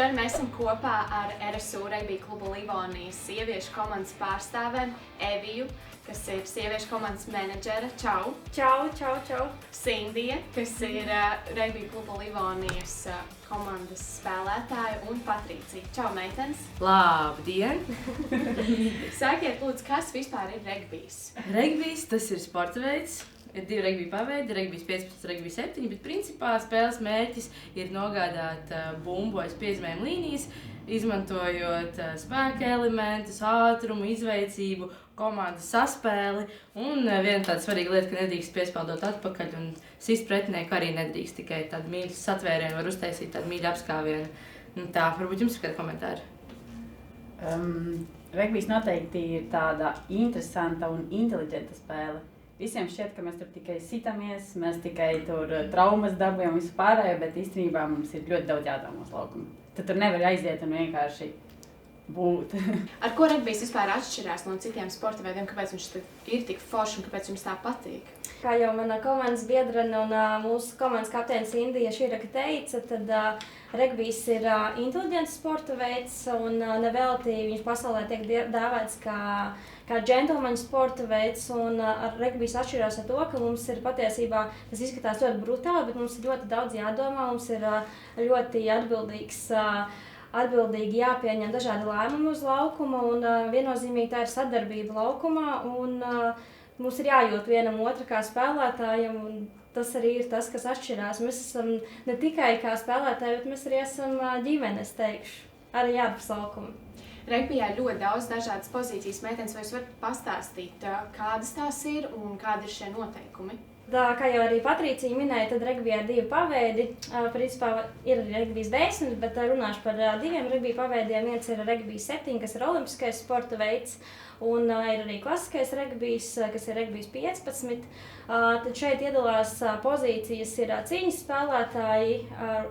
Šodien mēs esam kopā ar RSU Regbija kluba Livonijas sieviešu komandas pārstāvēm Eviju, kas ir sieviešu komandas menedžere. Čau! Čau! Sindija, kas ir Regbija kluba Livonijas komandas spēlētāja, un Patricija. Čau, meitenes! Labdien! Sākiet, lūdzu, kas vispār ir regbijs? Regbijs, tas ir sporta veids. Ir 2 regbija paveidi, regbijs 15, regbijs 7, bet principā spēles mērķis ir nogādāt bumbu aiz piezīmēm līnijas, izmantojot spēka elementus, ātrumu, izveicību, komandas saspēli. Un viena tāda svarīga lieta, ka nedrīkst piespēldot atpakaļ un sist pretinieku arī nedrīkst, tikai tādu mīļu satvērienu var uztaisīt, tādu mīļu apskāvienu. Tā, varbūt jums ir kādi komentāri? Regbijs noteikti ir tāda interesanta un inteliģenta spēle. Visiem šķiet, ka mēs tur tikai sitamies, mēs tikai tur traumas dabūjam visu pārējo, bet īstenībā mums ir ļoti daudz jādomā uz laukumu. Tad tur nevar aiziet un vienkārši būt. Ar ko regbijs vispār atšķirās no citiem sporta veidiem? Kāpēc viņš ir tik foršs un kāpēc jums tā patīk? Kā jau mana komandas biedrene un mūsu komandas kapteinis Indija Širaka teica, tad regbijs ir inteliģents sporta veids un nevelti viņš pasaulē tiek dēvēts kā džentlmeņu sporta veids. Un regbijs atšķirās ar to, ka mums ir patiesībā, tas izskatās ļoti brutāli, bet mums ir ļoti daudz jādomā, mums ir ļoti atbildīgi jāpieņem dažādi lēmumi uz laukuma, un viennozīmīgi tā ir sadarbība laukumā, un mums ir jājūt vienam otru kā spēlētājam, un tas arī ir tas, kas atšķirās. Mēs esam ne tikai kā spēlētāji, bet mēs arī esam ģimene, es teikšu, arī ārpus laukuma. Regbijā ir ļoti daudz dažādas pozīcijas. Meitenes, vai jūs varat pastāstīt, kādas tās ir un kādi ir šie noteikumi? Kā jau arī Patricija minēja, tad regbijā ir 2 paveidi. Principā ir regbijs 10, bet runāšu par 2 regbija paveidiem. Viens ir regbijs 7, kas ir olimpiskais sporta veids, un ir arī klasiskais regbijs, kas ir regbijs 15. Tad šeit iedalās pozīcijas ir cīņas spēlētāji,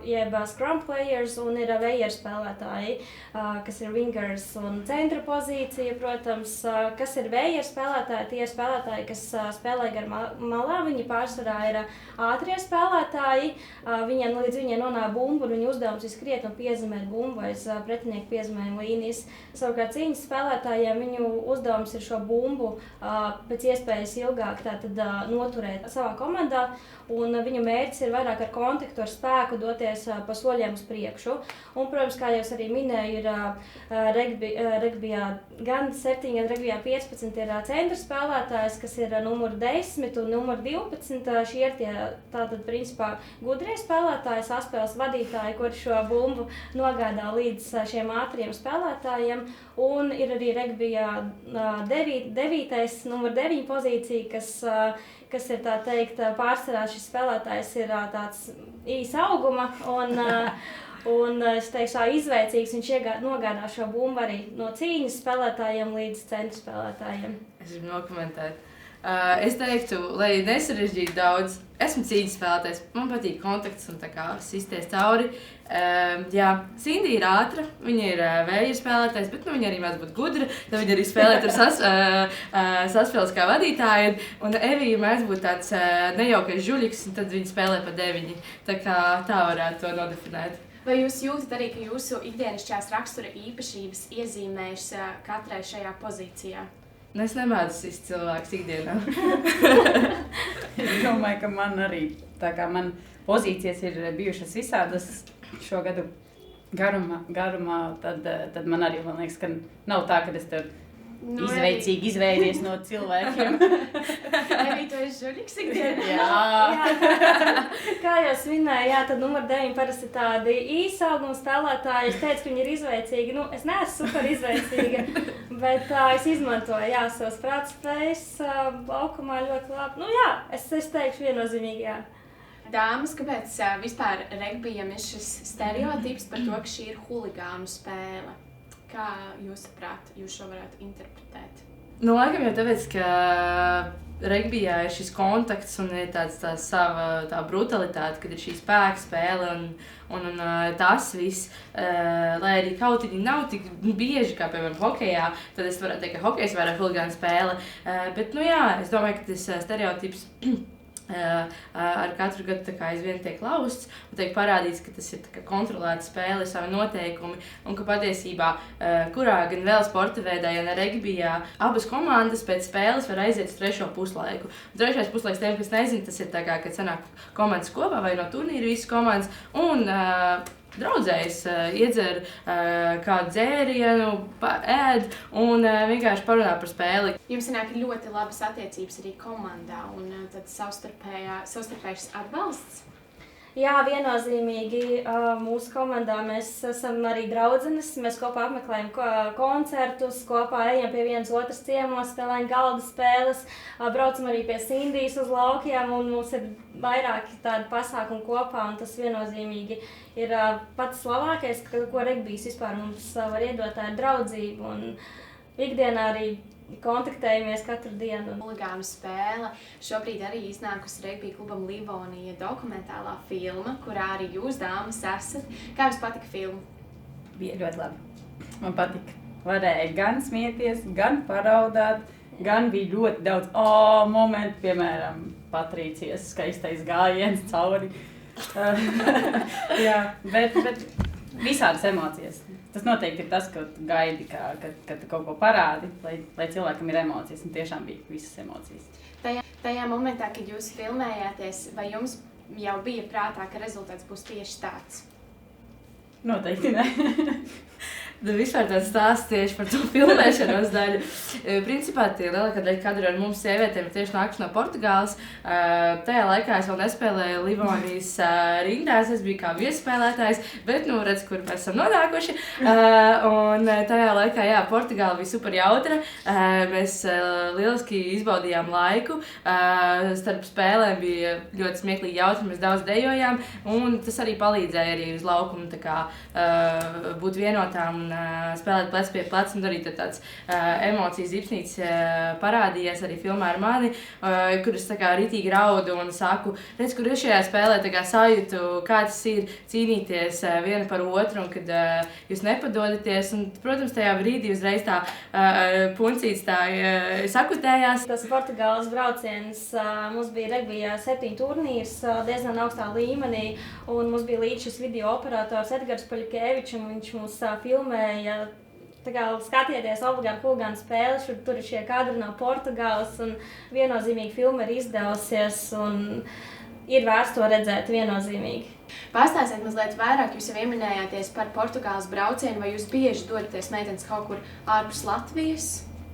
jeb scrum players, un ir vējeru spēlētāji, kas ir wingers un centra pozīcija, protams. Kas ir vējeru spēlētāji? Tie ir spēlētāji, kas spēlē gar malā. Viņi pārsvarā ir ātrie spēlētāji. Līdz viņiem nonāk bumbu, un viņu uzdevums ir skriet un piezemēt bumbu aiz pretinieku piezemējuma līnijas. Savukārt cīņas spēlētājiem viņu uzdevums ir šo bumbu pēc iespējas ilgāk noturēt savā komandā, un viņu mērķis ir vairāk ar kontaktu, ar spēku doties pa soļiem uz priekšu. Un, protams, kā jau es arī minēju, ir regbijā gan 7, gan regbijā 15 ir centra spēlētājs, kas ir numur 10 un numur 12. Šie ir tie tātad principā gudrie spēlētāji, saspēles vadītāji, kuri šo bumbu nogādā līdz šiem ātriem spēlētājiem. Un ir arī regbijā 9. numur 9 pozīcija, kas ir tā teikt, pārsvarā šis spēlētājs ir tāds īsa auguma un es teikšu, izveicīgs. Viņš nogādā šo bumbu arī no cīņas spēlētājiem līdz centra spēlētājiem. Es gribu nokomentēt. Es teiktu, lai nesarežģītu daudz, esmu cīņas spēlētājs, man patīk kontakts un tā kā sistēs cauri. Sindija ir ātra, viņa ir vēja spēlētājs, bet viņa arī mēdz būt gudra, tad viņa arī spēlē tur saspēles kā vadītāja, un Evija mēdz būt tāds nejaukais žuļiks, un tad viņa spēlē pa 9, tā kā tā varētu to nodefinēt. Vai jūs jūtat arī, ka jūsu ikdienišķās rakstura īpašības iezīmējas katrai šajā pozīcijā? Es nemēdzu sist cilvēks ikdienā. Es domāju, ka man arī, tā kā man pozīcijas ir bijušas visādas šo gadu garumā, tad man arī, man liekas, ka nav tā, ka es tur izveicīgi izveiries no cilvēkiem. Evija, tu esi žuļiks ikdienā? Jā. Kā jau es minēju, tad numur 9 parasti tādi īsa auguma spēlētāji. Es teicu, ka viņi ir izveicīgi. Es neesmu super izveicīga, bet es izmantoju savas prātspējas laukumā ļoti labi. Es teikšu viennozīmīgi, jā. Dāmas, kāpēc vispār regbijam ir šis stereotips par to, ka šī ir huligānu spēle? Kā jūsuprāt, jūs šo varētu interpretēt? Laikam jau tāpēc, ka regbijā ir šis kontakts un ir tā sava brutalitāte, kad ir šī spēka spēle un tas viss. Lai arī kautiņi nav tik bieži kā, piemēram, hokejā, tad es varētu teikt, ka hokejs vairāk huligāna spēle. Bet, es domāju, ka tas stereotips ar katru gadu tā kā aizvien tiek lausts un tiek parādīts, ka tas ir tā kā kontrolēta spēle, savi noteikumi un ka patiesībā, kurā gan vēl sporta veidā, ja ne regbijā, abas komandas pēc spēles var aiziet uz trešo puslaiku. Un trešais puslaiks tiem, kas nezin, tas ir tā kā, kad sanāk komandas kopā vai no turnīra visas komandas un draudzējs iedzer kādu dzērienu, ēd un vienkārši parunā par spēli. Jums sanāk ļoti labas attiecības arī komandā un tad savstarpējs atbalsts? Jā, viennozīmīgi mūsu komandā mēs esam arī draudzenes. Mēs kopā apmeklējam koncertus, kopā ejam pie vienas otras ciemos, spēlējam galda spēles, braucam arī pie Sindijas uz laukiem un mums ir vairāki tādi pasākumi kopā un tas viennozīmīgi ir pats labākais, ko regbijs vispār mums var iedot, tā ir draudzība un ikdienā arī kontaktējamies katru dienu. Huligānu spēle. Šobrīd arī iznākusi regbija klubam Livonija dokumentālā filma, kurā arī jūs, dāmas, esat. Kā jums patika filma? Bija ļoti labi. Man patika. Varēja gan smieties, gan paraudāt, gan bija ļoti daudz momentu, piemēram, Patrīcijas skaistais gājiens cauri. Jā, bet visādas emocijas. Tas noteikti ir tas, ka tu gaidi, kad tu kaut ko parādi, lai cilvēkam ir emocijas, un tiešām bija visas emocijas. Tajā momentā, kad jūs filmējāties, vai jums jau bija prātā, ka rezultāts būs tieši tāds? Noteikti ne. Vispār tāds stāsts tieši par to filmēšanos daļu. Principā tie lielākā daļa kadru ar mums sievietēm ir tieši nākuši no Portugāles. Tajā laikā es vēl nespēlēju Livonijas rindās, es biju kā viesspēlētājs, bet nu redz, kur mēs esam nonākuši. Un tajā laikā, jā, Portugāla bija super jautra. Mēs lieliski izbaudījām laiku. Starp spēlēm bija ļoti smieklīgi jautri, mēs daudz dejojām. Un tas arī palīdzēja arī uz laukumu tā kā būt vienotām spēlēt plec pie pleca, un arī tāds emocijas zipsnīts parādījās arī filmā ar mani, kur es tā kā ritīgi raudu un saku, redz, kur es šajā spēlē tā kā sajūtu, kā tas ir cīnīties viena par otru, un kad jūs nepadodaties, un, protams, tajā brīdī uzreiz tā puncīts tā sakutējās. Tas Portugāles brauciens, mums bija regbijā 7 turnīrs, diezgan augstā līmenī, un mums bija līdz šis video operators Edgars Paļikevičs, un viņš mums filmēja. Tā kā skatieties obligāti huligānu spēli, tur ir šie kadri no Portugāles, un viennozīmīgi filma ir izdevusies, un ir vērts to redzēt viennozīmīgi. Pastāstiet mazliet vairāk, jūs jau ieminējāties par Portugāles braucienu, vai jūs bieži dodaties meitenes kaut kur ārpus Latvijas?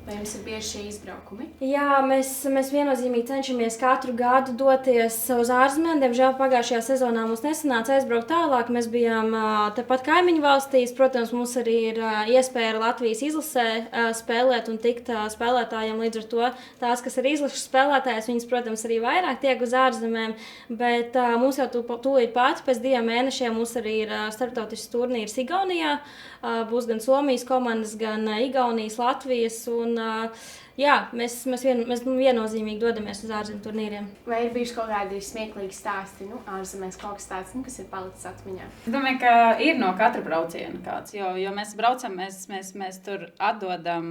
Vai jums ir bieži šie izbraukumi? Jā, mēs viennozīmīgi cenšamies katru gadu doties uz ārzemēm. Diemžēl pagājušajā sezonā mums nesanāca aizbraukt tālāk. Mēs bijām tepat kaimiņu valstīs. Protams, mums arī ir iespēja Latvijas izlasē spēlēt un tikt spēlētājiem. Līdz ar to tās, kas ir izlases spēlētājas, viņas, protams, arī vairāk tiek uz ārzemēm. Bet mums jau tūlīt pat pēc 2 mēnešiem mums arī ir starptautisks turnīrs Igaunijā. Būs gan Somijas komandas, gan Igaunijas, Latvijas. Un, jā, mēs viennozīmīgi dodamies uz ārzemju turnīriem. Vai ir bijuši kaut kādi smieklīgi stāsti, ārzemēs kaut kas tāds, kas ir palicis atmiņā? Es domāju, ka ir no katra brauciena kāds, jo mēs braucam, mēs tur atdodam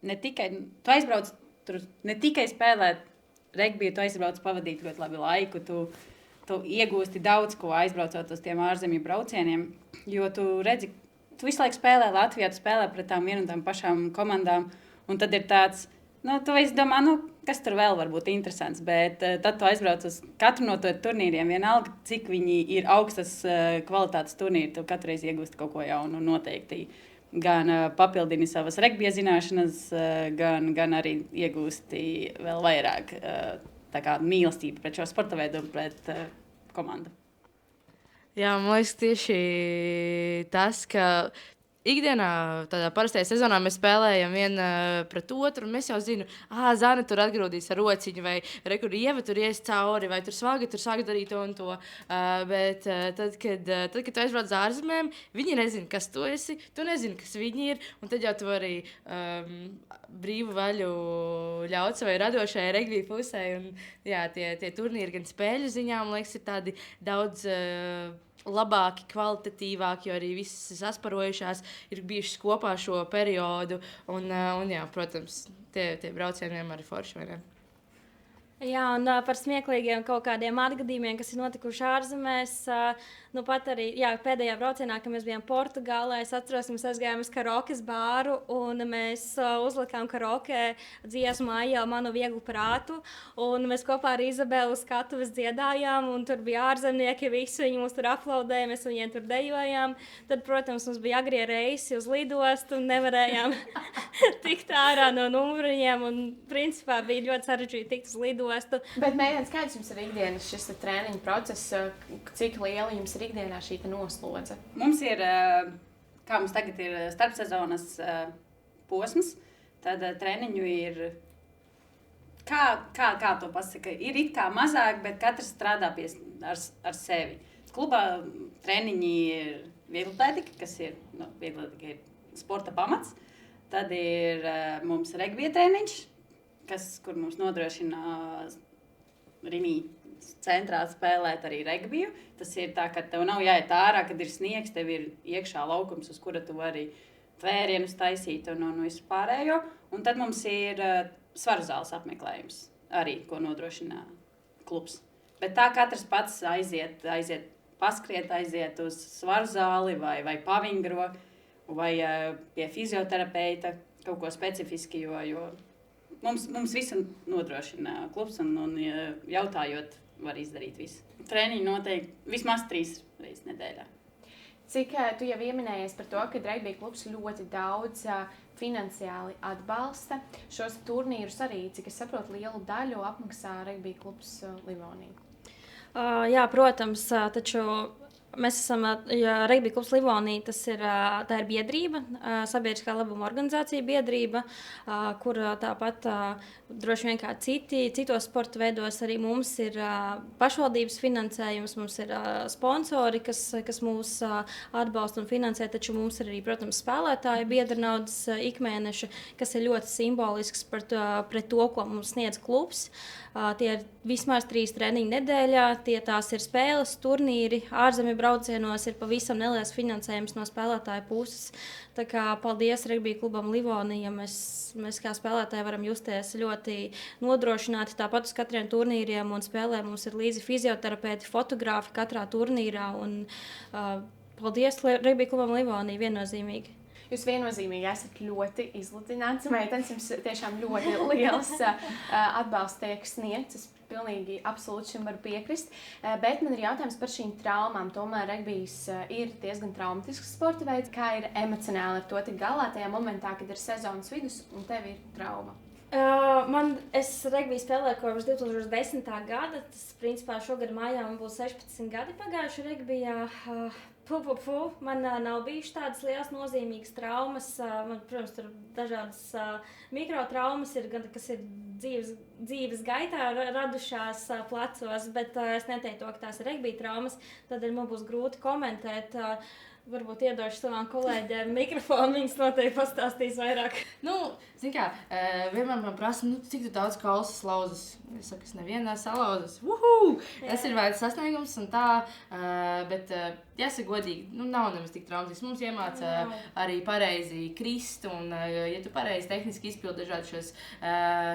ne tikai, tu aizbrauc tur ne tikai spēlēt regbiju, tu aizbrauc pavadīt ļoti labi laiku, tu iegūsti daudz ko aizbraucot uz tiem ārzemju braucieniem, jo tu redzi, tu visu laiku spēlē Latvijā, tu spēlē pret tām vienu un tām pašām komandām, un tad ir tāds, tu visi domā, kas tur vēl var būt interesants, bet tad tu aizbrauc uz katru no to turnīriem, vienalga, cik viņi ir augstas kvalitātes turnīri, tu katru reizi iegūsti kaut ko jaunu noteikti. Gan papildini savas regbija zināšanas, gan arī iegūsti vēl vairāk tā kā mīlestību pret šo sporta veidu un pret komandu. Jā, man liekas tieši tas, ka ikdienā, tādā parastajā sezonā mēs spēlējam vienu pret otru, un mēs jau zinām, Zana tur atgrūdīs ar rociņu, vai kur Ieva tur ies cauri, vai tur svaga darīt to un to. Bet tad, kad tu aizbrauc uz ārzemēm, viņi nezina, kas tu esi, tu nezini, kas viņi ir, un tad jau tu arī brīvu vaļu ļaut savai radošajai regbija pusē. Un, jā, tie turnīri gan spēļu ziņā, man liekas, ir tādi daudz labāki, kvalitatīvāki, jo arī visas sasparojušās ir bijušas kopā šo periodu. Un jā, protams, tie braucieni vienmēr ir forši, vai ne? Jā, un par smieklīgiem kaut kādiem atgadījumiem, kas ir notikuši ārzemēs. Nu, pat arī pēdējā braucienā, kad mēs bijām Portugālē, es atceros, ka mēs aizgājām uz karaokas bāru un mēs uzlikām karaoke dziesmu Aijā manu vieglu prātu. Un mēs kopā ar Izabeli uz skatuves dziedājām, un tur bija ārzemnieki, visi viņi mums tur aplaudēja, mēs viņiem tur dejojām. Tad, protams, mums bija agrie reisi uz lidostu un nevarējām tikt ārā no numuriņiem. Un, principā, bija ļoti sarežģīti tikt uz lidostu. Bet, mēģināt, kāds jums ir ikdienas šis treniņu process, cik liela jums ir ikdienā šī noslodze? Mums ir, kā mums tagad ir starpsezonas posms, tad treniņu ir, kā to pasaka, ir it kā mazāk, bet katrs strādā ar sevi. Klubā treniņi ir vieglatlētika, kas ir, vieglatlētika ir sporta pamats. Tad ir mums regbija treniņš, kur mums nodrošina Rimī centrā spēlēt arī regbiju. Tas ir tā, ka tev nav jāiet ārā, kad ir sniegs, tev ir iekšā laukums, uz kura tu vari tvērienus taisīt un visu pārējo. Un tad mums ir svaru zāles apmeklējums arī, ko nodrošina klubs. Bet tā katrs pats aiziet paskriet, aiziet uz svaru zāli vai pavingro vai pie fizioterapeita kaut ko specifiski, jo mums visu nodrošina klubs un jautājot, var izdarīt visu. Treniņi noteikti vismaz 3 reizes nedēļā. Cik tu jau pieminējies par to, ka regbija klubs ļoti daudz finansiāli atbalsta šos turnīrus arī, cik es saprotu, lielu daļu apmaksā regbija klubs Livonija? Jā, protams, taču mēs esam Regbija klubs Livonija, tā ir biedrība, sabiedriskā labuma organizācija biedrība, kur tāpat droši vien kā citos sporta veidos arī mums ir pašvaldības finansējums, mums ir sponsori, kas mūs atbalsta un finansē, taču mums ir arī, protams, spēlētāju biedra naudas ikmēneša, kas ir ļoti simbolisks pret to, ko mums sniedz klubs. Tie ir vismaz 3 treniņu nedēļā, tās ir spēles, turnīri, ārzemju braucienos ir pavisam neliels finansējums no spēlētāju puses. Tā kā paldies Regbija klubam Livonija, mēs kā spēlētāji varam justies ļoti nodrošināti. Tāpat uz katriem turnīriem un spēlēm mums ir līdzi fizioterapeiti, fotogrāfi katrā turnīrā. Un, paldies Regbija klubam Livonija viennozīmīgi. Jūs viennozīmīgi esat ļoti izludināts meitenes, jums tiešām ļoti liels atbalsts tiek sniegts. Es pilnīgi absolūti šim varu piekrist. Bet man ir jautājums par šīm traumām. Tomēr regbijs ir diezgan traumatisks sporta veids. Kā ir emocionāli ar to tik galā tajā momentā, kad ir sezonas vidus un tev ir trauma? Es regbiju spēlēju kopš 2010. gada. Tas, principā, šogad mājā man būs 16 gadi pagājuši regbijā. Man nav bijušas tādas lielas nozīmīgas traumas. Man, protams, tur dažādas mikrotraumas ir, kas ir dzīves gaitā radušās plecos, bet es neteiktu to, ka tās ir regbija traumas. Tad man būs grūti komentēt. Varbūt iedošu savām kolēģiem mikrofonu, viņas noteikti pastāstīs vairāk. Zin kā, vienmēr man prasa, cik tu daudz kausas lauzas. Es saku, es nevienā salauzas. Tas ir vērts sasniegums un tā, bet jāsaka godīgi, nav nemaz tik traumatisks. Mums iemāca arī pareizi krist un, ja tu pareizi tehniski izpildi dažādi šos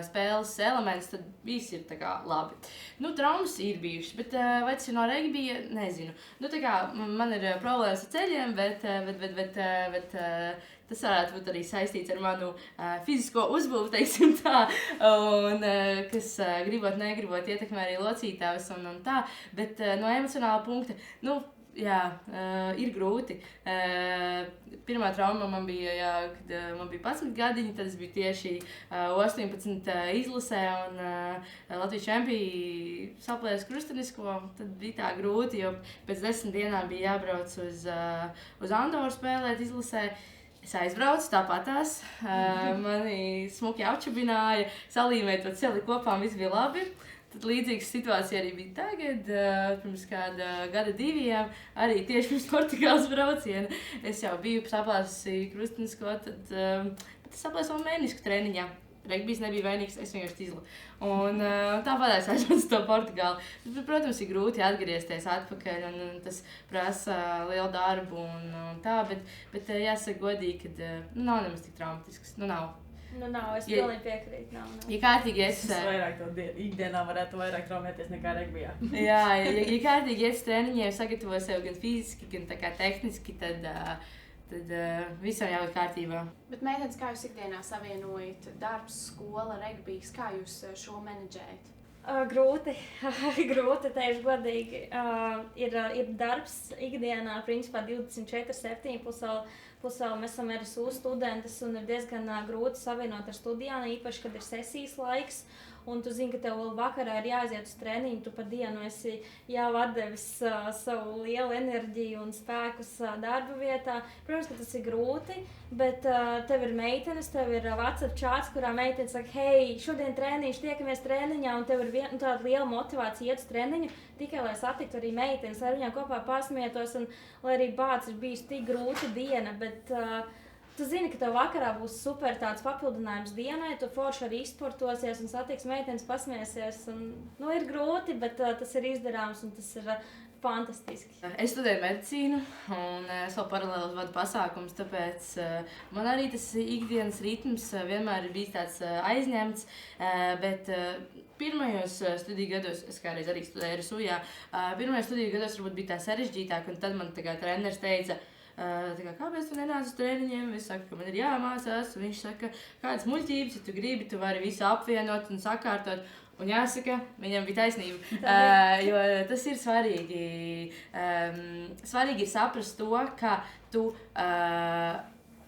spēles elementus, tad viss ir tā kā labi. Traumas ir bijušas, bet vai tas ir no regbija, nezinu. Tā kā man ir problēmas ar ceļiem, bet tas varētu būt arī saistīts ar manu fizisko uzbūvi, teiksim tā, un kas gribot, negribot ietekmē arī locītājus un tā, bet no emocionāla punkta, ir grūti. Pirmā trauma man bija, kad man bija 11 gadiņi, tad es biju tieši 18 izlasē un Latvijas čempija saplēs krustenisko. Tad bija tā grūti, jo pēc 10 dienām bija jābrauc uz Andoru spēlēt izlasē. Es aizbraucu tāpatās, mani smuki apčubināja, salīmēja to celi kopā, viss bija labi. Tad līdzīga situācija arī bija tagad, pirms kāda gada 2, arī tieši pirms Portugāles brauciena. Es jau biju saplēsusi krustenisko, tad es saplēsu vēl mēnešu treniņā. Regbijs nebija vainīgs, es vienkārši izlu. Un tāpat es aizbraucu to Portugāli. Protams, ir grūti atgriezties atpakaļ, un tas prasa lielu darbu un tā, bet jāsaka godīgi, ka nav nemaz tik traumatisks. Nav. Nu, nav, es pilnīgi piekrītu. Nav. Ja kārtīgi Es vairāk to ikdienā varētu vairāk traumēties nekā regbijā. Jā, ja kārtīgi iet uz treniņiem, sagatavo sev gan fiziski, gan tā kā tehniski, tad visam jābūt kārtībā. Bet meitenes, kā jūs ikdienā savienojat darbs, skola, regbijs, kā jūs šo menedžējat? Grūti, teikšu godīgi. Ir darbs ikdienā, principā 24/7, plus vēl mēs esam RSU studentes un ir diezgan grūti savienot ar studijām, īpaši, kad ir sesijas laiks. Un tu zini, ka tev vēl vakarā ir jāaiziet uz treniņu, tu pa dienu esi jau atdevis savu lielu enerģiju un spēkus darba vietā. Protams, ka tas ir grūti, bet tev ir meitenes, tev ir WhatsApp čāts, kurā meitene saka, hei, šodien treniņš, tiekamies treniņā, un tev ir tāda liela motivācija iet uz treniņu, tikai lai satiktu arī meitenes, lai viņām kopā pasmietos, un lai arī bāc ir bijis tik grūta diena, bet tu zini, ka tev vakarā būs super tāds papildinājums dienai, tu forši arī izsportosies un satiks meitenes, pasmiesies. Un, ir grūti, bet tas ir izdarāms un tas ir fantastiski. Es studēju medicīnu un es vēl paralēli vadu pasākumus, tāpēc man arī tas ikdienas ritms vienmēr ir bijis tāds aizņemts, bet pirmajos studiju gados, es kādreiz arī studēju RSU, pirmajos studiju gados varbūt bija tā sarežģītāk, un tad man treneris teica, kāpēc tu nenāc uz treniņiem? Es saku, ka man ir jāmācās. Viņš saka, kādas muļķības, ja tu gribi, tu vari visu apvienot un sakārtot. Un jāsaka, viņam bija taisnība, jo tas ir svarīgi. Svarīgi ir saprast to, ka tu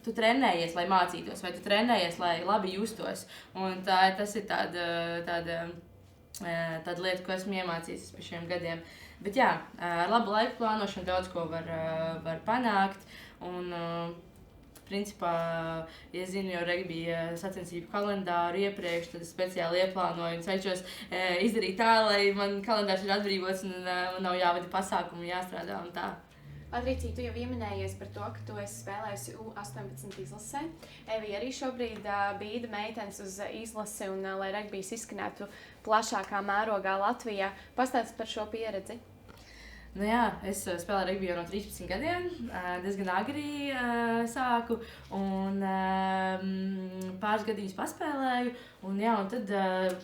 trenējies, lai mācītos, vai tu trenējies, lai labi justos. Un tas ir tāda lieta, ko esmu iemācījies pēc šiem gadiem. Bet jā, ar labu laiku plānošanu daudz ko var panākt. Un, principā, ja zinu jau regbija sacensību kalendāru iepriekš, tad es speciāli ieplānoju un cenšos izdarīt tā, lai man kalendārs ir atbrīvots un nav jāvada pasākumu, jāstrādā un tā. Patricija, tu jau pieminējies par to, ka tu esi spēlējusi U18 izlasē. Evija arī šobrīd bīda meitenes uz izlasi un lai regbijs izskanētu plašākā mērogā Latvijā. Pastāsti par šo pieredzi. Nu jā, es spēlēju regbiju jau no 13 gadiem, diezgan agri sāku un pāris gadiņus paspēlēju. Un tad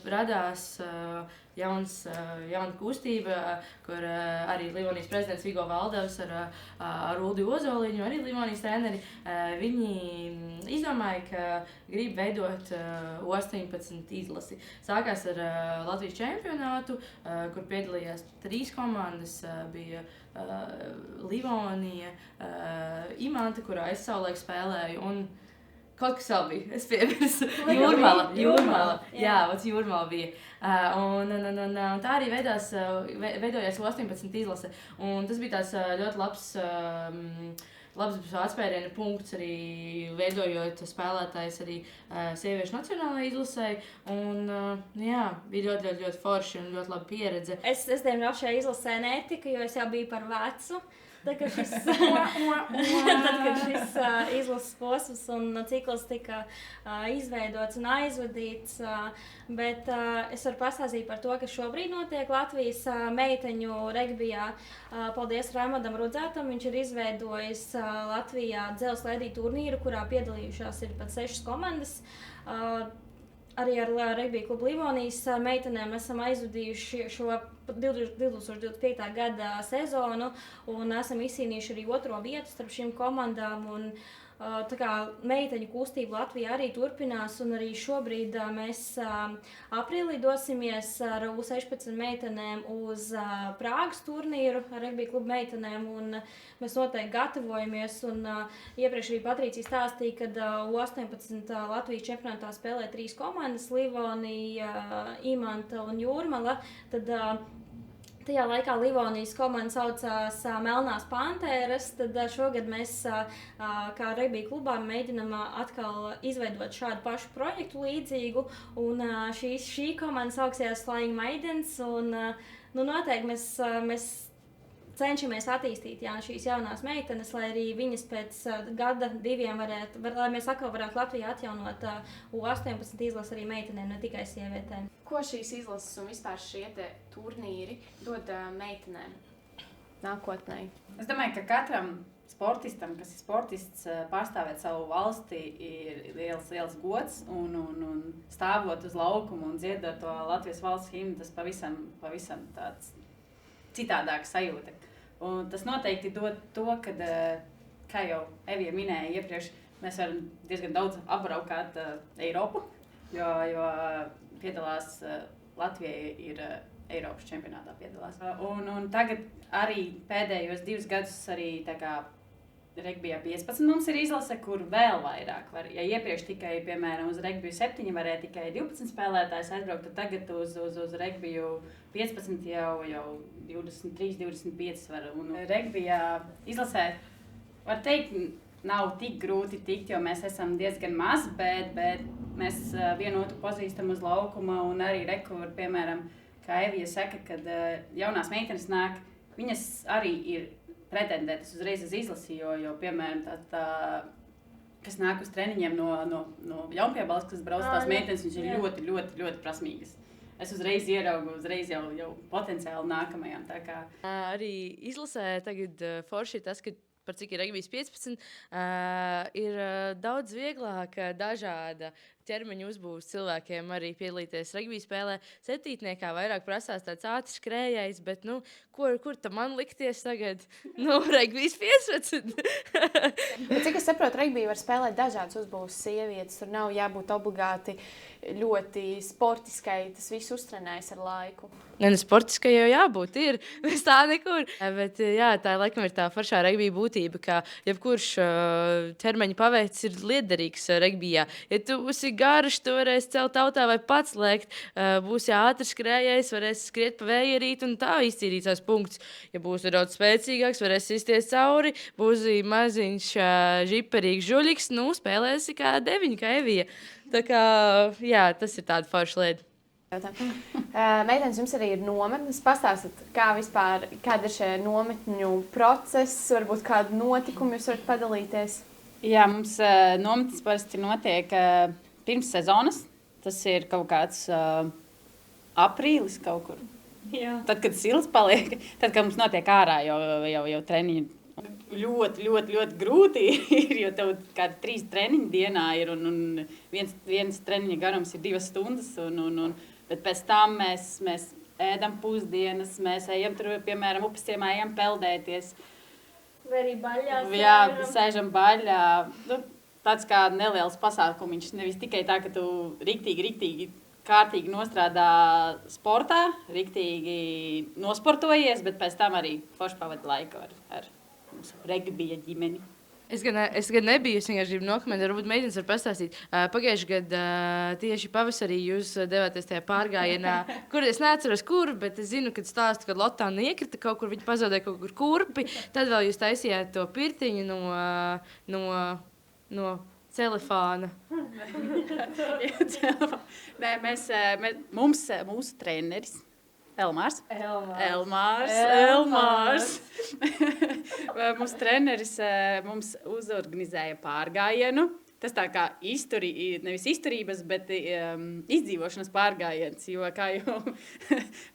radās jauna kustība, kur arī Livonijas prezidents Vigo Valdevs ar Uldi Ozoliņu, arī Livonijas treneri, viņi izdomāja, ka grib veidot U18 izlasi. Sākās ar Latvijas čempionātu, kur piedalījās 3 komandas, bija Livonija, Imanta, kurā es savulaik spēlēju, un kaut kas vēl bija, es piemirsu. Jūrmala. Jā, Jūrmala bija. Un tā arī veidojās U18 izlase. Un tas bija tāds ļoti labs atspēriena punkts arī veidojot spēlētājs arī sieviešu nacionālajai izlasei. Un jā, bija ļoti forši un ļoti laba pieredze. Es diemžēl šajā izlasē netiku, jo es jau biju par vecu. Tad, kad šis izlases posms un cikls tika izveidots un aizvadīts, bet es varu pastāstīt par to, kas šobrīd notiek Latvijas meiteņu regbijā. Paldies Raimondam Rudzētam, viņš ir izveidojis Latvijā dzelzslēdī turnīru, kurā piedalījušās ir pat 6 komandas. Arī ar regbija klubu Livonijas meitenēm esam aizvadījuši šo 2025. gada sezonu un esam izcīnījuši arī 2. vietu starp šīm komandām. Un, tā kā meiteņu kustība Latvijā arī turpinās, un arī šobrīd mēs aprīlī dosimies ar U16 meitenēm uz Prāgas turnīru ar regbija klubu meitenēm, un mēs noteikti gatavojamies. Un iepriekš arī Patricija stāstīja, ka U18 Latvijas čempionātā spēlē 3 komandas - Livonija, Imanta un Jūrmala. Tad tajā laikā Livonijas komanda saucās Melnās Pantēras, tad šogad mēs kā regbija klubā mēģinām atkal izveidot šādu pašu projektu līdzīgu, un šī komanda sauksies Flying Maidens, un noteikti mēs cenšamies attīstīt šīs jaunās meitenes, lai arī viņas pēc gada, 2 lai mēs atkal varētu Latvijā atjaunot U18 izlasi arī meitenēm, ne tikai sievietēm. Ko šīs izlases un vispār šie turnīri dod meitenēm nākotnē? Es domāju, ka katram sportistam, kas ir sportists, pārstāvēt savu valsti ir liels gods un stāvot uz laukuma un dziedot to Latvijas valsts himnu, tas pavisam tāds citādāks sajūta. Un tas noteikti dod to, ka, kā jau Evija minēja iepriekš, mēs varam diezgan daudz apbraukāt Eiropu, jo piedalās Latvija ir Eiropas čempionātā piedalās. Un tagad arī pēdējos 2 gadus arī tā kā regbijā 15 mums ir izlase, kur vēl vairāk var. Ja iepriekš tikai, piemēram, uz regbiju 7 varēja tikai 12 spēlētājs aizbraukt, tad tagad uz regbiju 15 jau 23, 25 var. Un regbijā izlasē, var teikt, nav tik grūti tikt, jo mēs esam diezgan maz, bet mēs vienotu pazīstam uz laukuma un arī rekur, piemēram, kā Evija saka, kad jaunās meitenes nāk, viņas arī ir pretendētas uzreiz uz izlasi, jo piemēram, kas nāk uz treniņiem no Jaunpiebalgas, kas brauc tās meitenes, viņš ir ļoti prasmīgas. Es uzreiz ieraugu, jau potenciāli nākamajām. Tā kā. Arī izlasē tagad forši tas, ka par cik ir regbijs 15, ir daudz vieglāk dažāda ķermeņa uzbūves cilvēkiem arī piedalīties regbija spēlē. Septītniekā vairāk prasās tāds ātrs skrējējs, bet, kur tam man likties tagad? Regbijs 15. Cik es saprotu, regbiju var spēlēt dažādas uzbūves sievietes. Tur nav jābūt obligāti ļoti sportiskai. Tas viss uztrenējas ar laiku. Sportiskai jau jābūt, ir. Bez tā nekur. Bet jā, tā laikam ir tā foršā regbija būtība, ka jebkurš ķermeņa paveids ir liederīgs regbijā. Ja tu būsi garš, tu varēsi celt tautā vai pats lēkt. Būsi ātrs skrējējs, varēsi skriet pa vējierīt un tā izcīnīt savus punktus. Ja būsi daudz spēcīgāks, varēsi izties cauri. Būsi maziņš, žiperīgs žuļiks, spēlēsi kā 9, kā Evija. Tā kā, jā, tas ir tāda forša lieta. Meitenes, jums arī ir nometnes. Pastāstiet, kāda ir šie nometņu process, varbūt kādu notikumu jūs varat padalīties? Jā, mums nometnes parasti notiek pirms sezonas. Tas ir kaut kāds aprīlis kaut kur. Jā. Tad, kad silts paliek, tad, kad mums notiek ārā jau treniņi. Ļoti grūti ir, jo tev kādi 3 treniņi dienā ir un viens treniņa garums ir 2 stundas. Bet pēc tam mēs ēdam pusdienas, mēs ejam tur, piemēram, upes ciemā, ejam peldēties. Vai arī baļā? Jā, sēžam baļā. Tāds kā neliels pasākumiņš, nevis tikai tā, ka tu riktīgi kārtīgi nostrādā sportā, riktīgi nosportojies, bet pēc tam arī forši pavadi laiku ar mūsu regbija ģimeni. Es gan nebiju, es vienkārši gribu nokomentēt, varbūt meitenes var pastāstīt. Pagājuši gadu tieši pavasarī jūs devāties tajā pārgājienā, kur es neatceros kur, bet es zinu, kad stāstu, kad Lotāna iekrita kaut kur, viņa pazaudēja kaut kur kurpi, tad vēl jūs taisījāt to pirtiņu no celefāna. Nē, mūsu treneris. Elmārs. Mūsu treneris mums uzorganizēja pārgājienu. Tas tā kā nevis izturības, bet izdzīvošanas pārgājiens. Jo, kā jau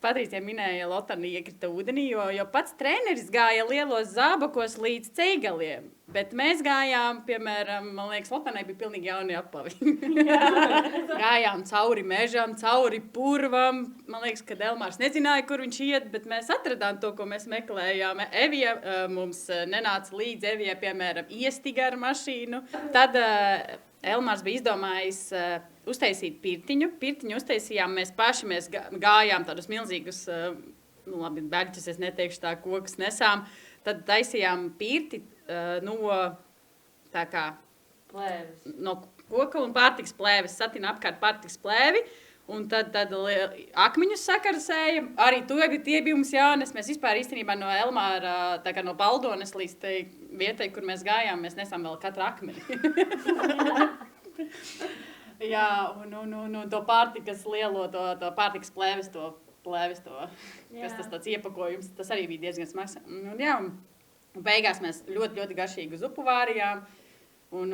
Patricija minēja, Lotāna iekrita ūdenī, jo pats treneris gāja lielos zābakos līdz ceigaliem. Bet mēs gājām, piemēram, man liekas, Lotānai bija pilnīgi jauni apavi. Gājām cauri mežam, cauri purvam. Man liekas, ka Elmārs nezināja, kur viņš iet, bet mēs atradām to, ko mēs meklējām. Evija mums nenāca līdzi, Evija, piemēram, iestiga ar mašīnu. Tad Elmārs bija izdomājis uztaisīt pirtiņu. Pirtiņu uztaisījām, mēs gājām tādus milzīgus, beļķus, es neteikšu tā, kokus nesām. Tad taisījām pirti no koka un pārtiks plēves, satina apkārt pārtiks plēvi, un tad akmeņus sakarsējam. Arī tie bija mums jānes. Mēs vispār īstenībā no Elmāra, tā kā no Baldones līdz tai vietai, kur mēs gājām, mēs nesam vēl katru akmeni. Jā, un to pārtikas lielo, to pārtikas plēves, kas tas tāds iepakojums, tas arī bija diezgan smags. Un beigās mēs ļoti garšīgi uz upu vārījām. Un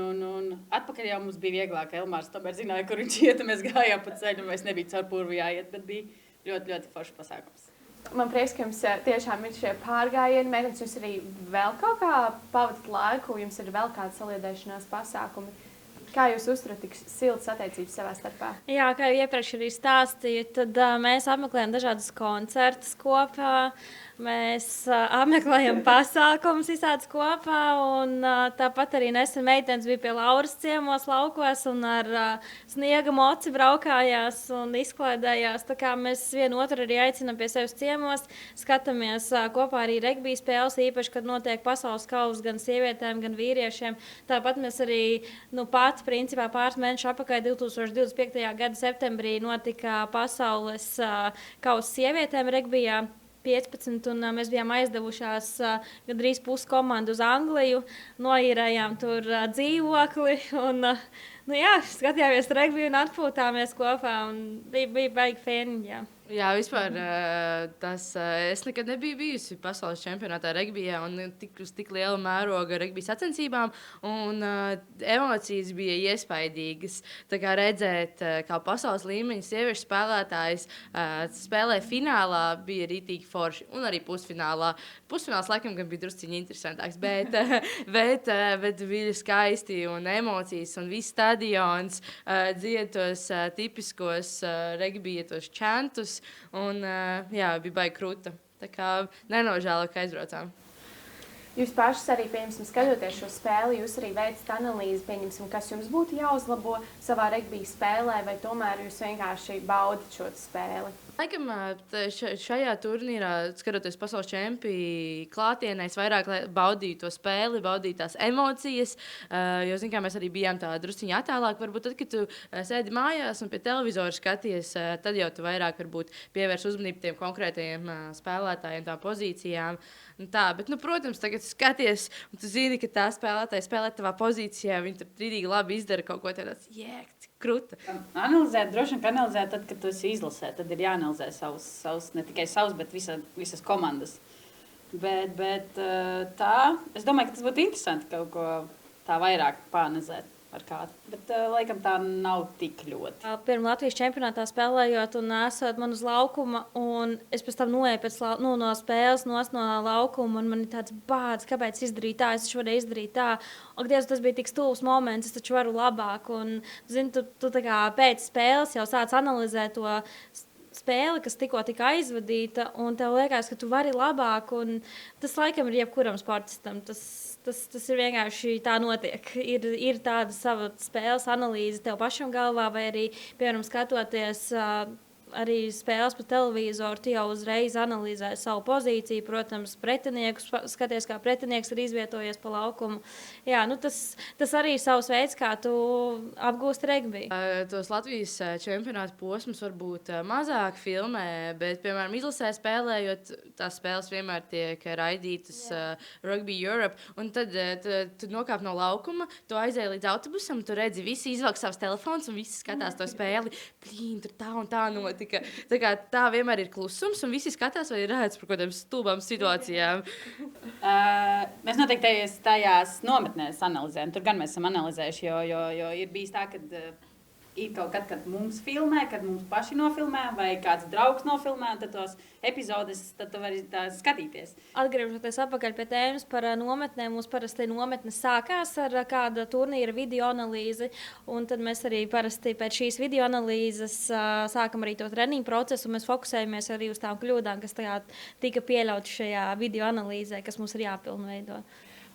atpakaļ jau mums bija vieglāk. Elmārs tomēr zināja, kur viņš iet. Mēs gājām pa ceļu. Mēs nebija caur purvu jāiet, bet bija ļoti foršs pasākums. Man prieks, ka jums tiešām ir šie pārgājieni. Meitenes, jums arī vēl kaut kā pavadat laiku, jums ir vēl kāda saliedēšanās pasākumi. Kā jūs uzturat tik siltas attiecības savā starpā? Jā, kā jau iepriekš arī stāstīju, tad mēs apmeklējam dažādas koncertus kopā. Mēs apmeklējam pasākumus visādus kopā. Un, tāpat arī nesen meitenes bija pie Lauras ciemos laukos un ar sniega moci braukājās un izklaidējās. Tā kā mēs vienu otru arī aicinām pie sevis ciemos, skatāmies kopā arī regbija spēles, īpaši, kad notiek pasaules kausa gan sievietēm, gan vīriešiem. Tāpat mēs arī principā pāris mēnešus atpakaļ 2025. gada septembrī notika pasaules kausa sievietēm regbijā. 15, un mēs bijām aizdevušās gandrīz pusi komandu uz Angliju, noīrējām tur dzīvokli, un skatījāmies regbiju un atpūtāmies kopā, un bija baigi fēni, jā. Jā, vispār es nekad nebiju bijusi pasaules čempionātā regbijā un uz tik liela mēroga regbija sacensībām, un emocijas bija iespaidīgas. Tā kā redzēt, kā pasaules līmeņa sieviešu spēlētājs spēlē finālā, bija rītīgi forši, un arī pusfinālā. Pusfināls laikam gan bija drusciņi interesantāks, bet bija skaisti un emocijas, un viss stadions dzied tos tipiskos regbija tos čantus. Un, bija baigi krūta. Tā kā nenožēlo, ka aizbraucām. Jūs pašas arī, pieņemsim, skatoties šo spēli, jūs arī veicat analīzi, pieņemsim, kas jums būtu jāuzlabo savā regbija spēlē, vai tomēr jūs vienkārši baudat šo spēli? Laikam šajā turnīrā, skatoties pasaules čempi klātienē, es vairāk baudīju to spēli, baudīju tās emocijas, jo, zin kā, mēs arī bijām tā drusciņā attālāk. Varbūt tad, kad tu sēdi mājās un pie televizora skaties, tad jau tu vairāk varbūt pievērš uzmanību tiem konkrētajiem spēlētājiem, tām pozīcijām. Tā, bet, protams, tagad skaties, un tu zini, ka tā spēlētāja spēlē tavā pozīcijā, viņi tur trīdīgi labi izdara kaut ko tāds, kruta. Analizēt, droši vien, ka analizēt tad, kad tu esi izlasē, tad ir jāanalizē savus, ne tikai savus, bet visas komandas. Bet tā, es domāju, ka tas būtu interesanti kaut ko tā vairāk pāranalizēt ar kādu. Bet laikam tā nav tik ļoti. Pirms Latvijas čempionātā spēlējot un esot man uz laukuma, un es pēc tam noeju no spēles no laukuma, un man ir tāds bāds, kāpēc izdarīt tā, es taču varēju izdarīt tā. Ak, Dievs, tas bija tik stulbs moments, es taču varu labāk. Un, zini, tu tā kā pēc spēles jau sāc analizēt to spēli, kas tikko tika aizvadīta, un tev liekas, ka tu vari labāk, un tas laikam ir jebkuram sportistam. Tas ir vienkārši tā notiek. Ir tāda sava spēles analīze tev pašam galvā, vai arī, piemēram, skatoties arī spēles pa televizoru, tu jau uzreiz analizē savu pozīciju, protams, pretinieku, skaties, kā pretinieks ir izvietojies pa laukumu. Jā, tas arī ir savs veids, kā tu apgūst regbiju. Tos Latvijas čempionāta posmus varbūt mazāk filmē, bet, piemēram, izlasē spēlējot, tās spēles vienmēr tiek raidītas Rugby Europe, un tad tu nokāp no laukuma, tu aizēji līdz autobusam, tu redzi, visi izvelk savus telefons un visi skatās to spēli. Plīn, tur tā un tā notika. Tā vienmēr ir klusums, un visi skatās, vai ir redzēts par kādām stulbām situācijām. Mēs noteikti tajās nometnēs analizējam. Tur gan mēs esam analizējuši, jo ir bijis tā, ka ir kaut kad mums filmē, kad mums paši nofilmē, vai kāds draugs nofilmē, un tad tos epizodes, tad tu vari tā skatīties. Atgriežoties atpakaļ pie tēmas par nometnēm, mums parasti nometnes sākās ar kāda turnīra video analīzi, un tad mēs arī parasti pēc šīs video analīzes sākam arī to treniņu procesu, un mēs fokusējamies arī uz tām kļūdām, kas tika pieļautas šajā video analīzē, kas mums ir jāpilnveido.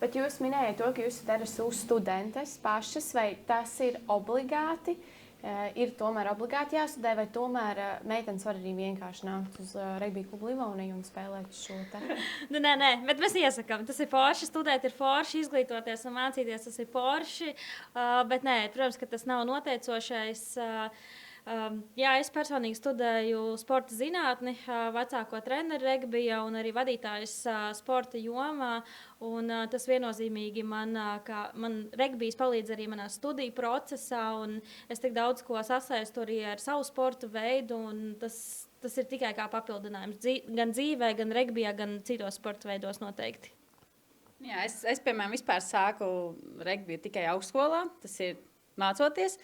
Bet jūs minējāt to, ka jūs esat RSU studentes pašas, vai tas ir obligāti? Ir tomēr obligāti jāstudē, vai tomēr meitenes var arī vienkārši nākt uz regbija klubu Livoniju un spēlēt šo te? Nē, bet mēs iesakām. Tas ir forši, studēt ir forši, izglītoties un mācīties tas ir forši, bet nē, protams, ka tas nav noteicošais. Jā, es personīgi studēju sporta zinātni, vecāko treneru regbija un arī vadītājs sporta jomā. Un, tas viennozīmīgi man regbijs palīdz arī manā studiju procesā. Es tik daudz ko sasaistu arī ar savu sporta veidu. Tas ir tikai kā papildinājums gan dzīvē, gan regbijā, gan citos sporta veidos noteikti. Jā, es piemēram, vispār sāku regbiju tikai augstskolā. Tas ir mācoties.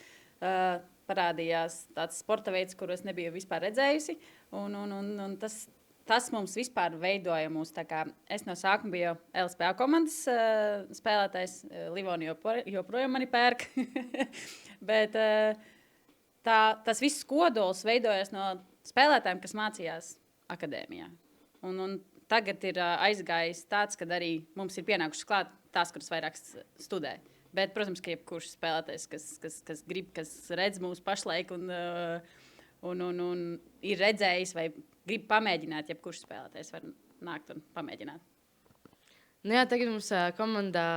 Parādījās tāds sporta veids, kuru es nebiju vispār redzējusi. Un tas tas mums vispār veidoja mūs. Es no sākuma biju LSPA komandas spēlētājs. Livona joprojām mani pērk. Bet tas viss kodols veidojas no spēlētājiem, kas mācījās akadēmijā. Un tagad ir aizgājis tāds, kad arī mums ir pienākušas klāt tās, kuras vairāk studē. Bet, protams, ka jebkurš spēlētājs, kas grib, kas redz mūsu pašlaik un ir redzējis vai grib pamēģināt, jebkurš spēlētājs var nākt un pamēģināt. Nu jā, tagad mums komandā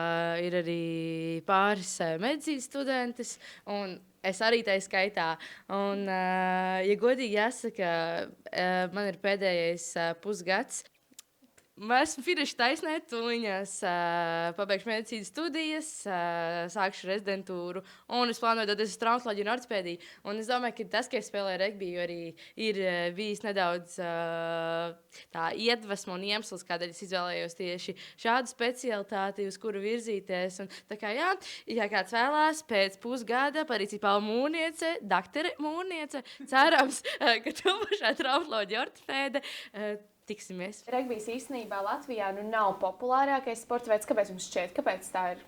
ir arī pāris medicīnas studentes, un es arī tai skaitā. Un, ja godīgi jāsaka, man ir pēdējais pusgads. Esmu finiša taisnē, tūliņās pabeigšu medicīnas studijas, sākšu rezidentūru, un es plānoju doties uz traumatoloģiju un ortopēdiju. Un es domāju, ka tas, ka es spēlēju regbiju, arī ir bijis nedaudz tā iedvesma un iemesls, kādēļ es izvēlējos tieši šādu specialitāti, uz kuru virzīties. Un, tā kā, jā, ja kāds vēlās pēc pusgada Parīzī Paula Mūrniece, daktare Mūrniece, cerams, ka tu pašā traumatoloģija ortopēde, tiksimies. Regbijs īstenībā Latvijā nav populārākais sporta veids. Kāpēc jums šķiet? Kāpēc tā ir?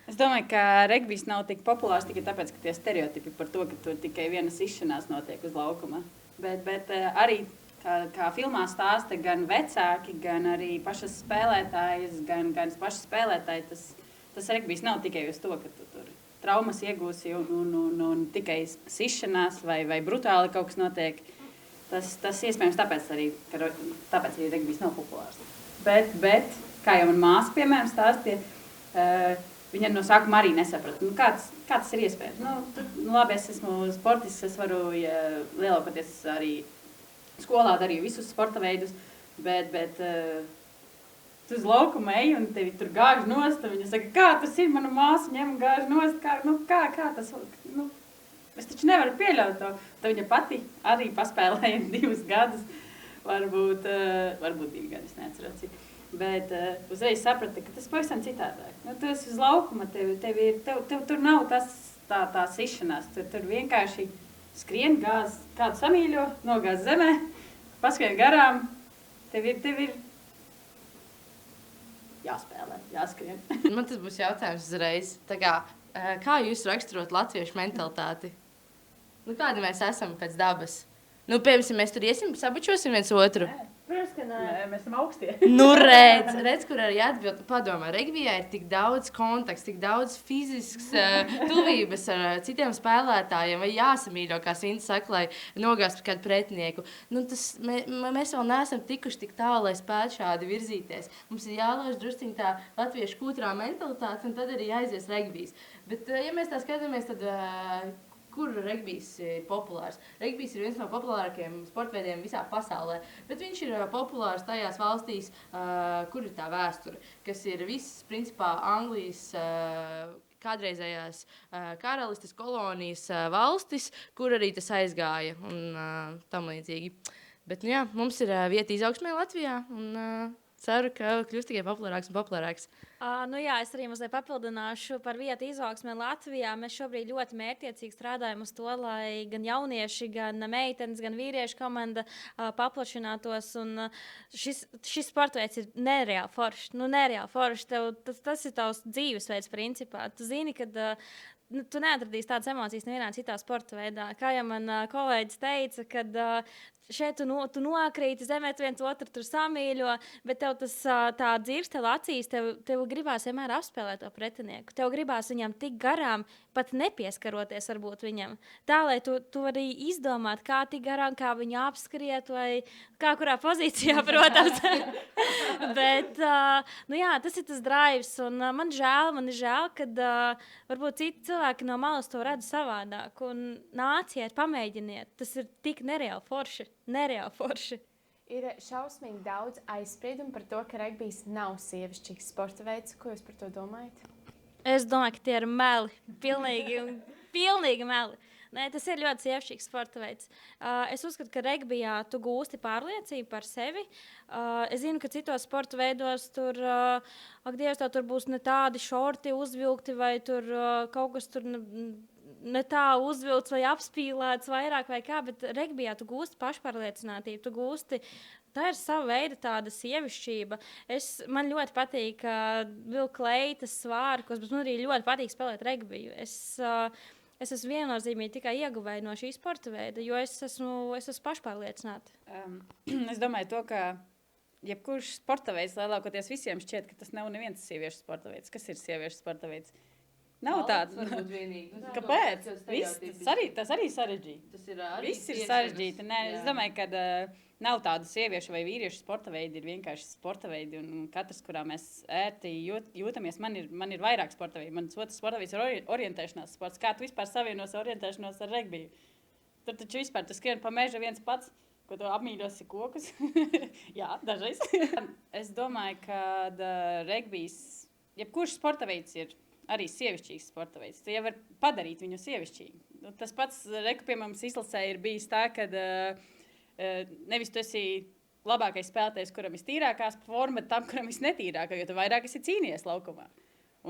Es domāju, ka regbijs nav tik populārs tikai tāpēc, ka tie stereotipi par to, ka tur tikai viena sišanās notiek uz laukuma. Bet arī, kā filmā stāsta, gan vecāki, gan arī pašas spēlētājas, gan paši spēlētāji, tas regbijs nav tikai uz to, ka tu tur traumas iegūsi un tikai sišanās vai brutāli kaut kas notiek. Tas iespējams tāpēc arī regbijs nav populārs. Bet kā jau man māsa, piemēram, stāstīja, viņa no sākuma arī nesaprata, kā tas ir iespējams. Labi, es esmu sportists, es varu lielākoties arī skolā darīju visus sporta veidus, bet tu uz laukumu ej un tevi tur gāž nost, un viņa saka, kā tas ir, mana māsa ņem un gāž nost, kā tas, es taču nevaru pieļaut to. Tad viņa pati arī paspēlēja 2 gadus, varbūt 2 gadi, es neatceros cik. Bet uzreiz saprata, ka tas pavisam citādāk. Tu esi uz laukuma, tev tur nav tā sišanās. Tur vienkārši skrien, gāz, kādu samīļo, nogāz zemē, paskrien garām. Tev ir jāspēlē, jāskrien. Man tas būs jautājums uzreiz. Kā jūs raksturot latviešu mentalitāti? Kādi mēs esam pēc dabas? Piemēram, mēs tur iesim, sabučosim viens otru. Protams, ka nē. Mēs esam augstie. Redz, kur arī atbild. Padomā, regbijā ir tik daudz kontakts, tik daudz fizisks tuvības ar citiem spēlētājiem, vai jāsamīļo, kā Sinta saka, lai nogāstu kādu pretinieku. Mēs vēl neesam tikuši tik tālu, lai spētu šādi virzīties. Mums ir jālauž drusciņ tā latviešu kūtrā mentalitāte, un tad arī aizies regbijs. Bet, ja mēs tā skatāmies, tad kur regbijs ir populārs? Regbijs ir viens no populārākajiem sporta veidiem visā pasaulē, bet viņš ir populārs tajās valstīs, kur ir tā vēsture, kas ir visas, principā, Anglijas kādreizējās karalistes kolonijas valstis, kur arī tas aizgāja un tam līdzīgi. Bet, jā, mums ir vieta izaugsmē Latvijā un ceru, ka kļūst tikai populārāks un populārāks. Jā, es arī mazliet papildināšu par vietu izaugsmē Latvijā. Mēs šobrīd ļoti mērķiecīgi strādājam uz to, lai gan jaunieši, gan meitenes, gan vīriešu komanda paplašinātos. Un šis sporta veids ir nereāli foršs. Nereāli foršs. Tas ir tavs dzīvesveids principā. Tu zini, ka tu neatradīsi tādas emocijas nevienā citā sporta veidā. Kā jau man kolēģis teica, kad šeit tu nokrīti zemē, tu viens otru tur samīļo, bet tev tā dzirkstele acīs, tev gribās vienmēr apspēlēt to pretinieku. Tev gribās viņam tik garām, pat nepieskaroties varbūt viņam. Tā, lai tu vari izdomāt, kā tik garām, kā viņu apskriet, vai kā kurā pozīcijā, protams. Bet, jā, tas ir tas drives, un man ir žēl, kad varbūt citi cilvēki no malas to redz savādāk, un nāciet, pamēģiniet. Tas ir tik nereāli forši. Ir šausmīgi daudz aizspriedumu par to, ka regbijs nav sievišķīgs sporta veids. Ko jūs par to domājat? Es domāju, ka tie ir meli. Pilnīgi meli. Nē, tas ir ļoti sievišķīgs sporta veids. Es uzskatu, ka regbijā tu gūsti pārliecību par sevi. Es zinu, ka citos sporta veidos tur būs ne tādi šorti uzvilkti vai tur kaut kas tur ne tā uzvilkts vai apspīlēts vairāk vai kā, bet regbijā tu gūsti pašpārliecinātību, tu gūsti. Tā ir sava veida tāda sievišķība. Man ļoti patīk vilkt kleitas, svārkus, bet man arī ļoti patīk spēlēt regbiju. Es esmu viennozīmīgi tikai ieguvēju no šī sporta veida, jo es esmu pašpārliecināta. Es domāju to, ka jebkurš sporta veids lielākoties visiem šķiet, ka tas nav neviens sieviešu sporta veids. Kas ir sieviešu sporta veids? Nav tāda. Kāpēc? Tas arī sarežģīti. Viss ir sarežģīti. Nē, es domāju, ka nav tādu sieviešu vai vīriešu sporta veidi, ir vienkārši sporta veidi, un katrs, kurā mēs ērti jūtamies, man ir vairāk sporta veidi. Mans otrs sporta veids ir orientēšanās sports. Kā tu vispār savienos orientēšanos ar regbiju? Tur taču vispār tu skrien pa mežu viens pats, ko tu apmīļosi kokus. Jā, dažreiz. Es domāju, ka regbijs, jebkurš sporta veids ir arī sievišķīgs sporta veids. Tu jau vari padarīt viņu sievišķīgu. Tas pats, pie mums izlasē ir bijis tā, ka nevis tu esi labākais spēlētājs, kuram ir tīrākās forma, tam, kuram ir netīrākā, jo tu vairāk esi cīnījies laukumā.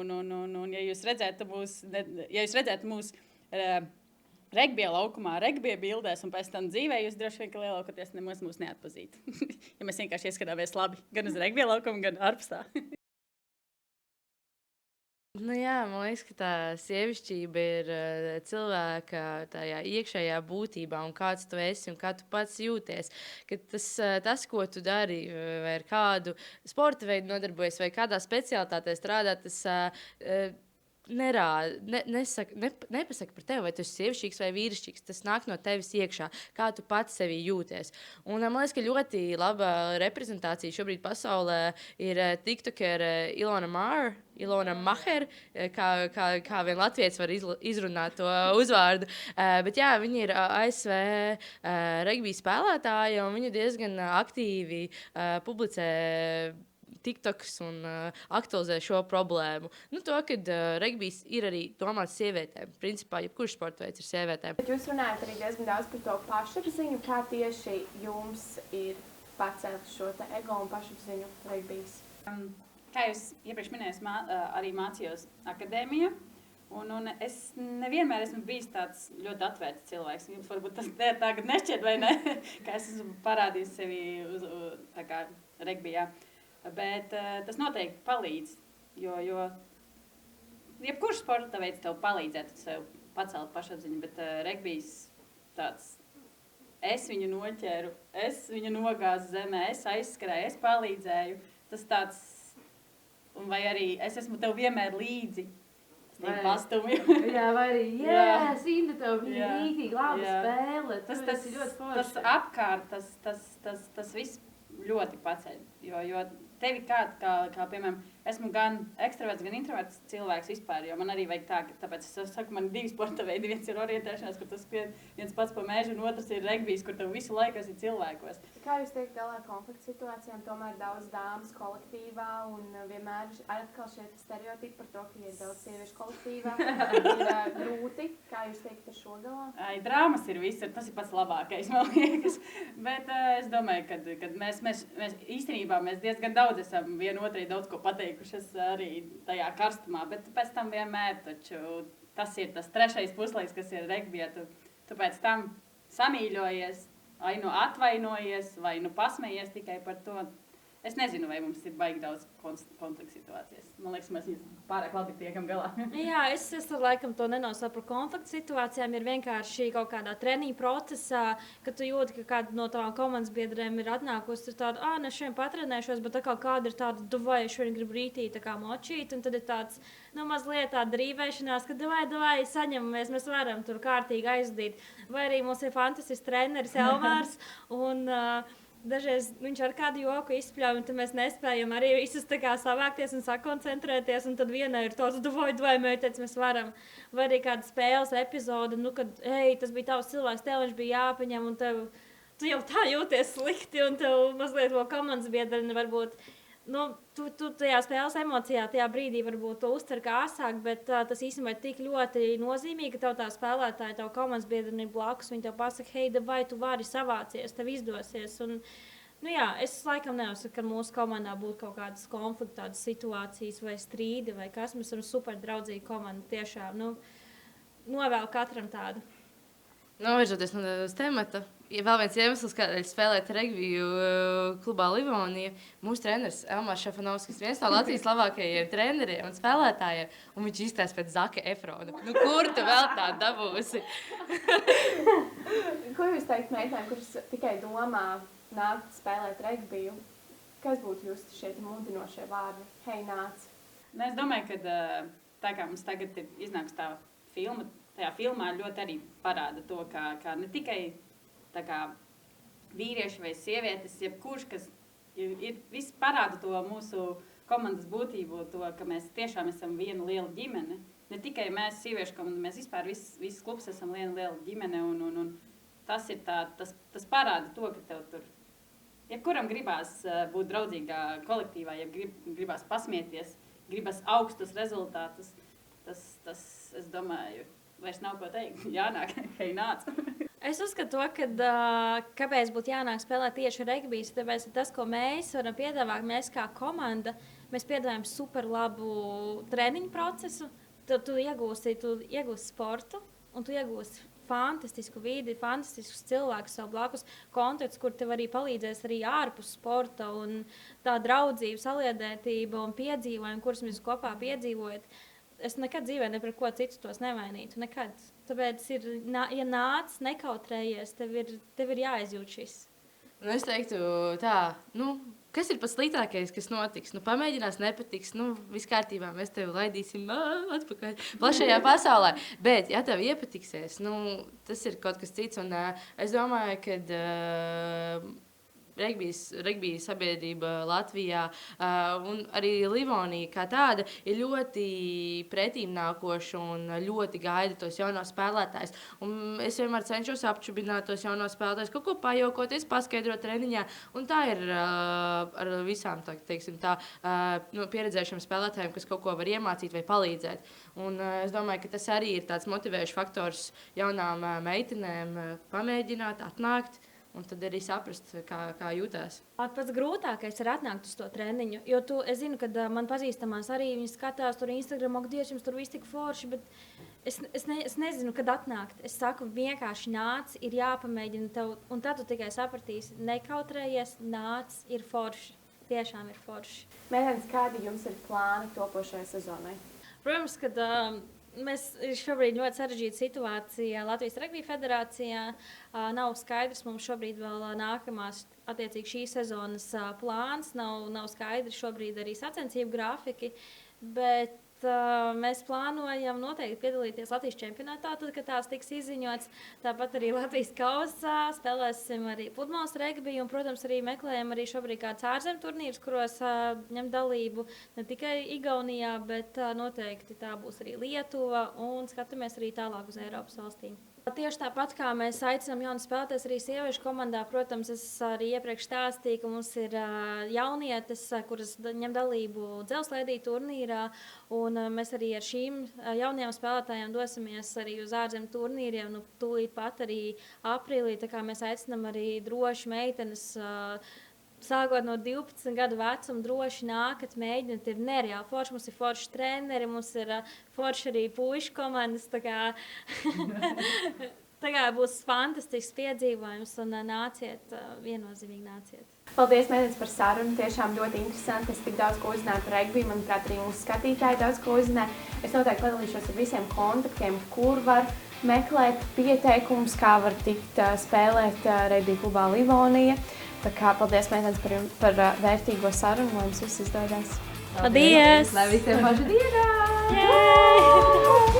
Un ja jūs redzētu mūs regbija laukumā, regbija bildēs un pēc tam dzīvē, jūs droši vien, ka lielākoties nemaz mūs neatpazītu. Ja mēs vienkārši ieskatāmies labi gan uz regbija laukumu, gan ārpus tā. Nu jā, man liekas, ka tā sievišķība ir cilvēka tajā iekšējā būtībā, un kāds tu esi un kā tu pats jūties. Ka tas, ko tu dari, vai ar kādu sporta veidu nodarbojies, vai kādā specialitātē strādā, tas nepasaka par tevi, vai tu esi sievišķīgs vai vīrišķīgs. Tas nāk no tevis iekšā, kā tu pats sevi jūties. Un man liekas, ka ļoti laba reprezentācija šobrīd pasaulē ir tiktokere Ilona Maher, kā vien latvietis var izrunāt to uzvārdu. Bet jā, viņa ir ASV regbija spēlētāja, un viņa diezgan aktīvi publicē TikToks un aktualizē šo problēmu. Nu, to, ka regbijs ir arī domāts sievietēm. Principā, jebkurš sporta veids ir sievietēm. Bet jūs runājat arī diezgan daudz par to pašapziņu, kā tieši jums ir pacēlis šo te ego un pašapziņu regbijs. Kā jūs iepriekš minējāt, arī mācījos akadēmijā. Un es nevienmēr esmu bijis tāds ļoti atvērts cilvēks. Jums varbūt tas tagad nešķiet, vai ne? Kā es esmu parādījis sevi tā kā regbijā. Bet tas noteikti palīdz, jo jebkurš sporta veids tev palīdzētu sev pacelt pašapziņu, bet regbijs tāds, es viņu noķēru, es viņu nogāzu zemē, es aizskrēju, es palīdzēju, tas tāds, un vai arī es esmu tev vienmēr līdzi. Jā, vai arī, Inda, tev bija rītīgi laba spēle, tas ir ļoti forši. Tas apkārt, tas viss ļoti paceļ, jo tevi kā piemēram, esmu gan ekstraverts, gan introverts cilvēks vispār, jo man arī vajag tā, tāpēc es saku, man ir divi sporta veidi, viens ir orientēšanās, kur tas skrien viens pats pa mēžu, un otrs ir regbijs, kur tev visu laiku esi cilvēkos. Kā jūs teikt galā konflikta situācijām, tomēr daudz dāmas kolektīvā, un vienmēr atkal šie stereotipi par to, ka ir daudz sieviešu kolektīvā, ir grūti. Kā jūs teikt ar šo galā? Drāmas ir visur, tas ir pats labākais, man liekas, bet es domāju, ka mēs īstenībā mēs diezgan daudz esam vienotrai daudz ko pateikušas arī tajā karstumā, bet pēc tam vienmēr taču tas ir tas trešais puslaiks, kas ir regbijā. Tu pēc tam samīļojies, vai nu atvainojies, vai nu pasmējies tikai par to. Es nezinu, vai mums ir baigi daudz konflikta situācijas. Man liekas, mēs pārāk labi tiekam galā. Jā, es laikam to nenosaucu par konflikta situācijām. Ir vienkārši kaut kādā treniņa procesā, kad tu jūti, ka kāda no tavām komandas biedriem ir atnākusi tāda, ne šodien patrenēšos, bet atkal kāda ir tāda, vai es šodien gribu rītī tā kā močīt, un tad ir tāds, mazliet tāda drīvēšanās, ka vai saņemamies, mēs varam tur kārtīgi aizdīt. Vai arī mums ir fantastisks treneris Elmārs, un dažreiz viņš ar kādu joku izspļauj, un tad mēs nespējam arī visus tā kā savākties un sakoncentrēties, un tad vienai ir tāds, mētēc mēs varam. Vai arī kāda spēles epizode, kad, tas bija tavs cilvēks, tev viņš bija jāpaņem, un tu jau tā jūties slikti, un tev mazliet vēl komandas biedreni varbūt, tu tajā spēles emocijā, tajā brīdī varbūt to uztver kā asāk, bet tas īstenībā ir tik ļoti nozīmīgi, ka tev tā spēlētāja, tev komandas biedreni ir blakus, viņi tev pasaka, vai tu vari savācies, tev izdosies. Un, es laikam neuzsaku, ka mūsu komandā būtu kaut kādas konflikta, tādas situācijas vai strīdi vai kas. Mēs esam super draudzīga komanda tiešām. novēlu katram tādu. Novirzoties uz temata, vēl viens iemesls, kādēļ spēlēt regbiju klubā Livonija, mūsu treneris Elmārs Šafanovskis, viens no Latvijas labākajiem treneriem un spēlētājiem, un viņš izstāsta pēc Zaka Efrona. Nu, kur tu vēl tā dabūsi? Ko jūs teikt meitēm, kuras tikai domā nākt spēlēt regbiju? Kas būtu jūs šie mudinošie vārdi? Hei, nāc! Es domāju, ka tā kā mums tagad ir iznāks tā filma, tajā filmā ļoti arī parāda to, ka ne tikai tā kā vīrieši vai sievietes, jebkurš, kas viss parāda to mūsu komandas būtību, to, ka mēs tiešām esam viena liela ģimene. Ne tikai mēs, sieviešu komanda, mēs vispār viss klubs esam viena liela ģimene, un tas ir tas parāda to, ka tev tur, jebkuram gribās būt draudzīgā kolektīvā, ja gribās pasmieties, gribas augstus rezultātus, tas, es domāju, vairs nav ko teikt. Jānāk, hei, nāc. Es uzskatu, ka kāpēc būtu jānāk spēlēt tieši regbijs, tāpēc tas, ko mēs varam piedāvāt, mēs kā komanda, mēs piedāvājam super labu treniņu procesu. Tu iegūsi sportu, un tu iegūsi fantastisku vidi, fantastiskus cilvēkus savu blakus kontekstu, kur tev arī palīdzēs arī ārpus sporta un tā draudzība, saliedētība un piedzīvojumi, kurus mēs kopā piedzīvojam. Es nekad dzīvē ne par ko citu tos nevainītu. Nekad. Tāpēc, ja nāc, nekautrējies, tev ir jāizjūt šis. Nu, es teiktu tā, kas ir pats sliktākais, kas notiks? Pamēģinās, nepatiks, viss kārtībā, mēs tevi laidīsim atpakaļ plašajā pasaulē. Bet, ja tev iepatiksies, tas ir kaut kas cits. Un es domāju, ka regbija sabiedrība Latvijā un arī Livonija kā tāda ir ļoti pretīmnākoša un ļoti gaida tos jaunos spēlētājus. Un es vienmēr cenšos apčubināt tos jaunos spēlētājus, kaut ko pajaukoties, paskaidrot treniņā. Un tā ir ar visām pieredzējušiem spēlētājiem, kas kaut ko var iemācīt vai palīdzēt. Un es domāju, ka tas arī ir tāds motivējušs faktors jaunām meitenēm pamēģināt, atnākt. Un tad arī saprast, kā jūtās. Pats grūtākais ir atnākt uz to treniņu. Jo es zinu, ka man pazīstamās arī viņas skatās tur Instagram, Dievs, jums tur viss tik forši, bet es nezinu, kad atnākt. Es saku, vienkārši nāc, ir jāpamēģina tev, un tad tu tikai sapratīsi, nekautrējies, nāc, ir forši. Tiešām ir forši. Mēģinājums, kādi jums ir plāni topošajai sezonai? Protams, ka mēs šobrīd ļoti sarežģīta situācija Latvijas Regbija federācijā. Nav skaidrs mums šobrīd vēl nākamās, attiecīgi šīs sezonas plāns. Nav skaidrs šobrīd arī sacensību grafiki, bet mēs plānojam noteikti piedalīties Latvijas čempionātā, tad, kad tās tiks izziņots. Tāpat arī Latvijas kausā spēlēsim arī pludmales regbiju un, protams, arī meklējam arī šobrīd kāds ārzemju turnīrs, kuros ņem dalību ne tikai Igaunijā, bet noteikti tā būs arī Lietuva un skatāmies arī tālāk uz Eiropas valstīm. Tieši tāpat kā mēs aicinām jaunu spēlētājus arī sieviešu komandā, protams, es arī iepriekš stāstīju, ka mums ir jaunietes, kuras ņem dalību dzelzslēdī turnīrā, un mēs arī ar šīm jaunajām spēlētājām dosimies arī uz ārzemju turnīriem, tūlīt pat arī aprīlī, tā kā mēs aicinām arī droši meitenes, sākot no 12 gadu vecuma, droši nākat, mēģināt, ir nereāli forši, mums ir forši treneri, mums ir forši arī puišu komandas, tā kā būs fantastisks piedzīvojums un nāciet, viennozīmīgi nāciet. Paldies, meitenes, par sarunu, tiešām ļoti interesanti, es tik daudz ko uzzināju par regbiju, manuprāt, arī mūsu skatītāji daudz ko uzzināja. Es noteikti padalīšos ar visiem kontaktiem, kur var meklēt pieteikumus, kā var tikt spēlēt regbija klubā Livonija. Tā kā paldies, meitenes, par vērtīgo sarunu, lai jums viss izdodas. Paldies! Lai visiem paši dienā! Yay!